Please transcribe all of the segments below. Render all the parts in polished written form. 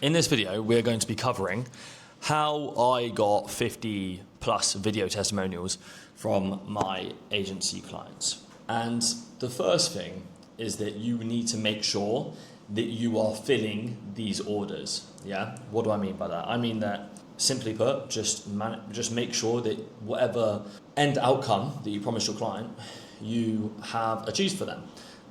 In this video, we're going to be covering how I got 50 plus video testimonials from my agency clients. And the first thing is that you need to make sure that you are filling these orders. Yeah. What do I mean by that? I mean that, simply put, just make sure that whatever end outcome that you promise your client, you have achieved for them.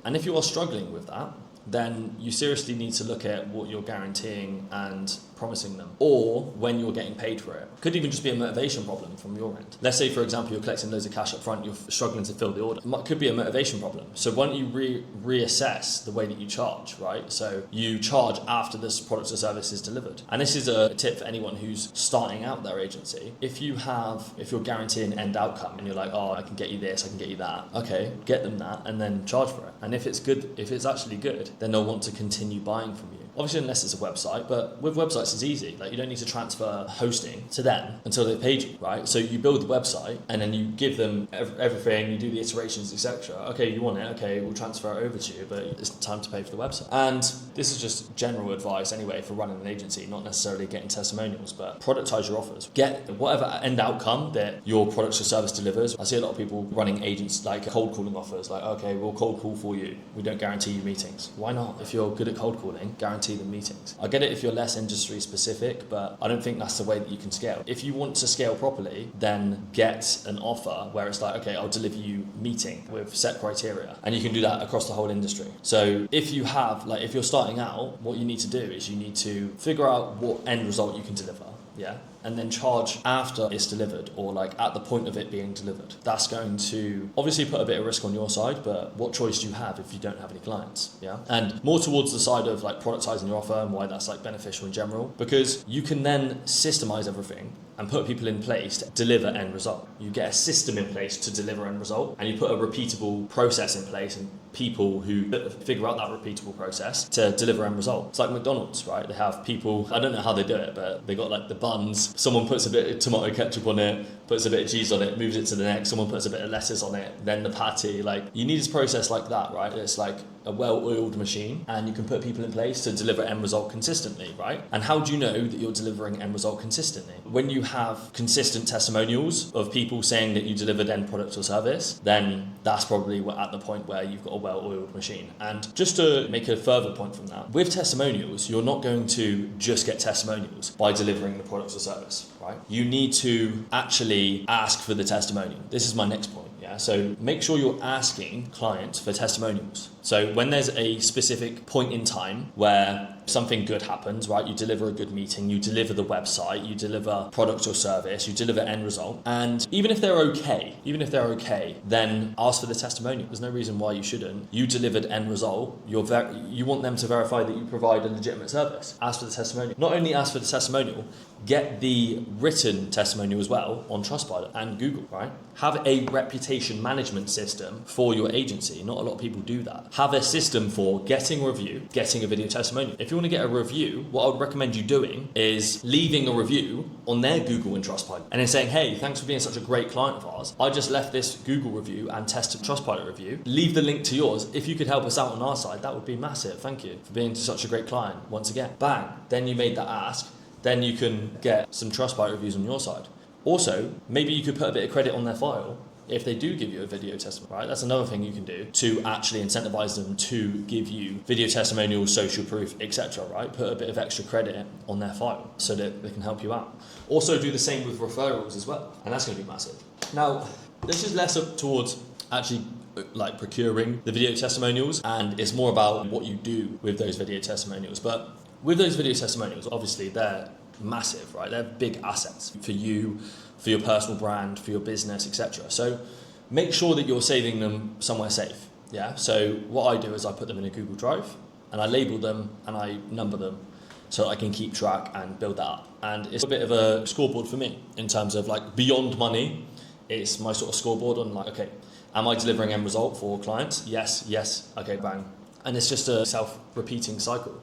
And if you are struggling with that, then you seriously need to look at what you're guaranteeing and promising them, or when you're getting paid for it. Could even just be a motivation problem from your end. Let's say, for example, you're collecting loads of cash up front, you're struggling to fill the order. It could be a motivation problem. So why don't you reassess the way that you charge, right? So you charge after this product or service is delivered. And this is a tip for anyone who's starting out their agency. If you're guaranteeing end outcome and you're like, oh, I can get you this, I can get you that. Okay, get them that and then charge for it. And if it's good, if it's actually good, then they'll want to continue buying from you. Obviously, unless it's a website, but with websites it's easy. Like, you don't need to transfer hosting to them until they've paid you, right? So you build the website and then you give them everything, you do the iterations, etc. Okay, you want it, okay, we'll transfer it over to you, but it's time to pay for the website. And this is just general advice anyway for running an agency, not necessarily getting testimonials, but productize your offers. Get whatever end outcome that your product or service delivers. I see a lot of people running agents like cold calling offers, like, okay, we'll cold call for you. We don't guarantee you meetings. Why not? If you're good at cold calling, guarantee them meetings. I get it if you're less industry specific, but I don't think that's the way that you can scale. If you want to scale properly, then get an offer where it's like, okay, I'll deliver you meeting with set criteria, and you can do that across the whole industry. So if you're starting out, what you need to do is you need to figure out what end result you can deliver. Yeah, and then charge after it's delivered, or like at the point of it being delivered. That's going to obviously put a bit of risk on your side, but what choice do you have if you don't have any clients? Yeah, and more towards the side of like productizing your offer and why that's like beneficial in general, because you can then systemize everything and put people in place to deliver end result. You get a system in place to deliver end result, and you put a repeatable process in place and people who figure out that repeatable process to deliver end result. It's like McDonald's, right? They have people, I don't know how they do it, but they got like the buns, someone puts a bit of tomato ketchup on it, puts a bit of cheese on it, moves it to the next, someone puts a bit of lettuce on it, then the patty. Like, you need a process like that, right? It's like a well-oiled machine, and you can put people in place to deliver end result consistently, right? And how do you know that you're delivering end result consistently? When you have consistent testimonials of people saying that you delivered end product or service, then that's probably at the point where you've got a well-oiled machine. And just to make a further point from that, with testimonials, you're not going to just get testimonials by delivering the product or service, right? You need to actually ask for the testimonial. This is my next point. Yeah, so make sure you're asking clients for testimonials. So when there's a specific point in time where something good happens, right? You deliver a good meeting, you deliver the website, you deliver product or service, you deliver end result. And even if they're okay, then ask for the testimonial. There's no reason why you shouldn't. You delivered end result. You want them to verify that you provide a legitimate service. Ask for the testimonial. Not only ask for the testimonial, get the written testimonial as well on Trustpilot and Google, right? Have a reputation management system for your agency. Not a lot of people do that. Have a system for getting a review, getting a video testimonial. If you want to get a review, what I would recommend you doing is leaving a review on their Google and Trustpilot, and then saying, hey, thanks for being such a great client of ours. I just left this Google review and tested Trustpilot review. Leave the link to yours. If you could help us out on our side, that would be massive. Thank you for being such a great client once again. Bang. Then you made that ask. Then you can get some Trustpilot reviews on your side. Also, maybe you could put a bit of credit on their file if they do give you a video testimonial, right? That's another thing you can do to actually incentivize them to give you video testimonials, social proof, etc., right? Put a bit of extra credit on their file so that they can help you out. Also do the same with referrals as well, and that's going to be massive. Now, this is less up towards actually like procuring the video testimonials, and it's more about what you do with those video testimonials. But with those video testimonials, obviously they're massive, right? They're big assets for you, for your personal brand, for your business, etc. So make sure that you're saving them somewhere safe. Yeah. So what I do is I put them in a Google Drive and I label them and I number them so I can keep track and build that up. And it's a bit of a scoreboard for me in terms of like beyond money. It's my sort of scoreboard on like, okay, am I delivering end result for clients? Yes. Okay, bang. And it's just a self-repeating cycle,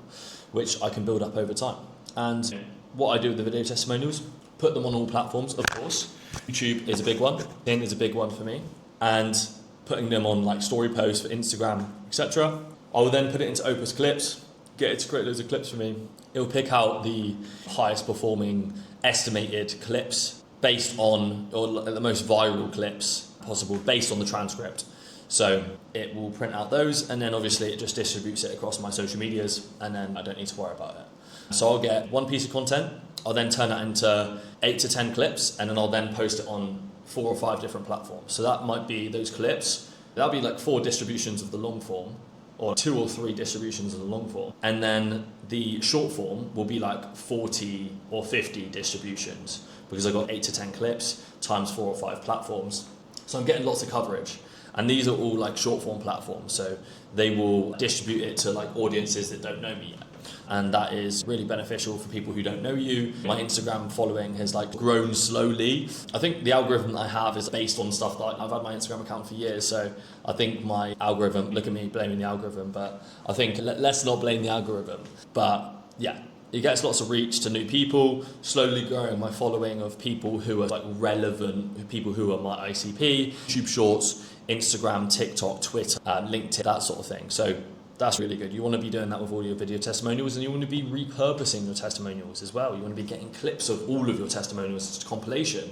which I can build up over time. And what I do with the video testimonials, put them on all platforms, of course. YouTube is a big one. LinkedIn is a big one for me. And putting them on like story posts for Instagram, etc. I will then put it into Opus Clips, get it to create loads of clips for me, It will pick out the highest performing estimated clips based on, or the most viral clips possible based on the transcript. So it will print out those, and then obviously it just distributes it across my social medias, and then I don't need to worry about it. So I'll get one piece of content, I'll then turn that into 8 to 10 clips, and then I'll then post it on 4 or 5 different platforms. So that might be those clips, that'll be like 4 distributions of the long form, or 2 or 3 distributions of the long form. And then the short form will be like 40 or 50 distributions, because I've got 8 to 10 clips times 4 or 5 platforms. So I'm getting lots of coverage. And these are all like short form platforms, so they will distribute it to like audiences that don't know me yet. And that is really beneficial for people who don't know you. My Instagram following has like grown slowly. I think the algorithm that I have is based on stuff that I've had my Instagram account for years, so I think my algorithm, look at me blaming the algorithm, but I think let's not blame the algorithm. But yeah, it gets lots of reach to new people, slowly growing my following of people who are like relevant, people who are my ICP, YouTube Shorts, Instagram, TikTok, Twitter, LinkedIn, that sort of thing. So that's really good. You want to be doing that with all your video testimonials, and you want to be repurposing your testimonials as well. You want to be getting clips of all of your testimonials as a compilation.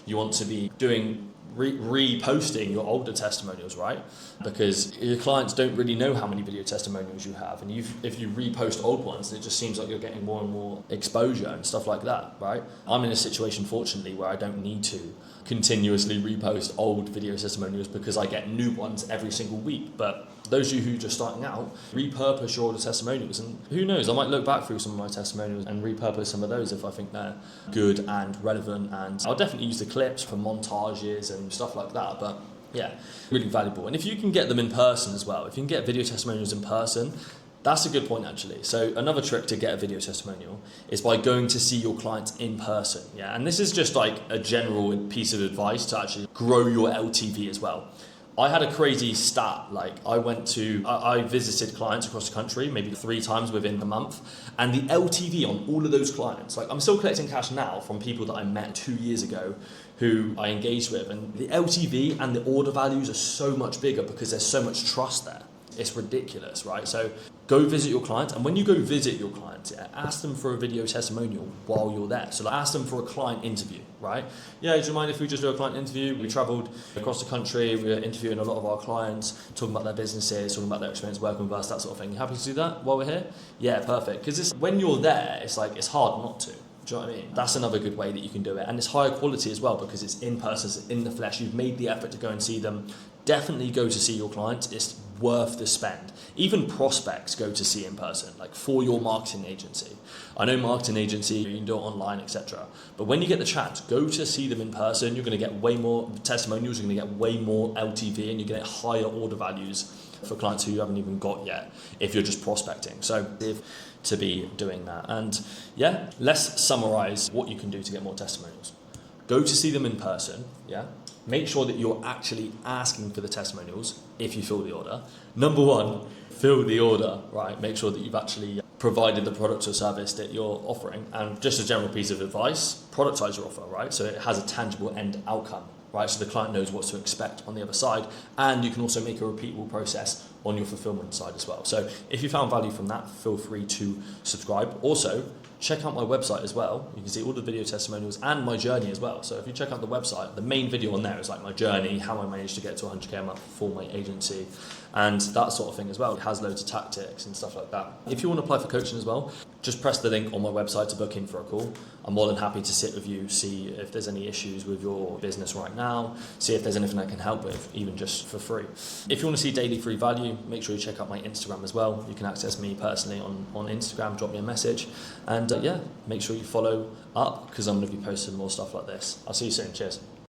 You want to be doing reposting your older testimonials, right? Because your clients don't really know how many video testimonials you have, and if you repost old ones, it just seems like you're getting more and more exposure and stuff like that, right? I'm in a situation, fortunately, where I don't need to continuously repost old video testimonials because I get new ones every single week. But those of you who are just starting out, repurpose your older testimonials, and who knows, I might look back through some of my testimonials and repurpose some of those if I think they're good and relevant, and I'll definitely use the clips for montages and stuff like that. But yeah, really valuable. And if you can get them in person as well, if you can get video testimonials in person, that's a good point actually. So another trick to get a video testimonial is by going to see your clients in person. Yeah, and this is just like a general piece of advice to actually grow your LTV as well. I had a crazy stat, like I visited clients across the country maybe 3 times within the month, and the LTV on all of those clients, like I'm still collecting cash now from people that I met 2 years ago who I engaged with, and the LTV and the order values are so much bigger because there's so much trust there. It's ridiculous, right? So go visit your clients, and when you go visit your clients, ask them for a video testimonial while you're there. So like, ask them for a client interview, right? Yeah, do you mind if we just do a client interview? We travelled across the country, we were interviewing a lot of our clients, talking about their businesses, talking about their experience working with us, that sort of thing. You happy to do that while we're here? Yeah, perfect. Because when you're there, it's like, it's hard not to. Do you know what I mean? That's another good way that you can do it. And it's higher quality as well because it's in person, it's in the flesh. You've made the effort to go and see them. Definitely go to see your clients. It's worth the spend. Even prospects go to see in person, like for your marketing agency. I know marketing agency, you can do it online, etc. But when you get the chance, go to see them in person. You're going to get way more testimonials, you're going to get way more LTV, and you're going to get higher order values for clients who you haven't even got yet if you're just prospecting. So to be doing that. And yeah, let's summarize what you can do to get more testimonials. Go to see them in person, yeah? Make sure that you're actually asking for the testimonials if you fill the order. Number 1, fill the order, right? Make sure that you've actually provided the product or service that you're offering. And just a general piece of advice, productize your offer, right? So it has a tangible end outcome, right? So the client knows what to expect on the other side. And you can also make a repeatable process on your fulfillment side as well. So if you found value from that, feel free to subscribe. Also, check out my website as well. You can see all the video testimonials and my journey as well. So if you check out the website, the main video on there is like my journey, how I managed to get to 100k a month for my agency, and that sort of thing as well. It has loads of tactics and stuff like that. If you want to apply for coaching as well, just press the link on my website to book in for a call. I'm more than happy to sit with you, see if there's any issues with your business right now, see if there's anything I can help with, even just for free. If you want to see daily free value, make sure you check out my Instagram as well. You can access me personally on Instagram, drop me a message, and yeah, make sure you follow up because I'm going to be posting more stuff like this. I'll see you soon. Cheers.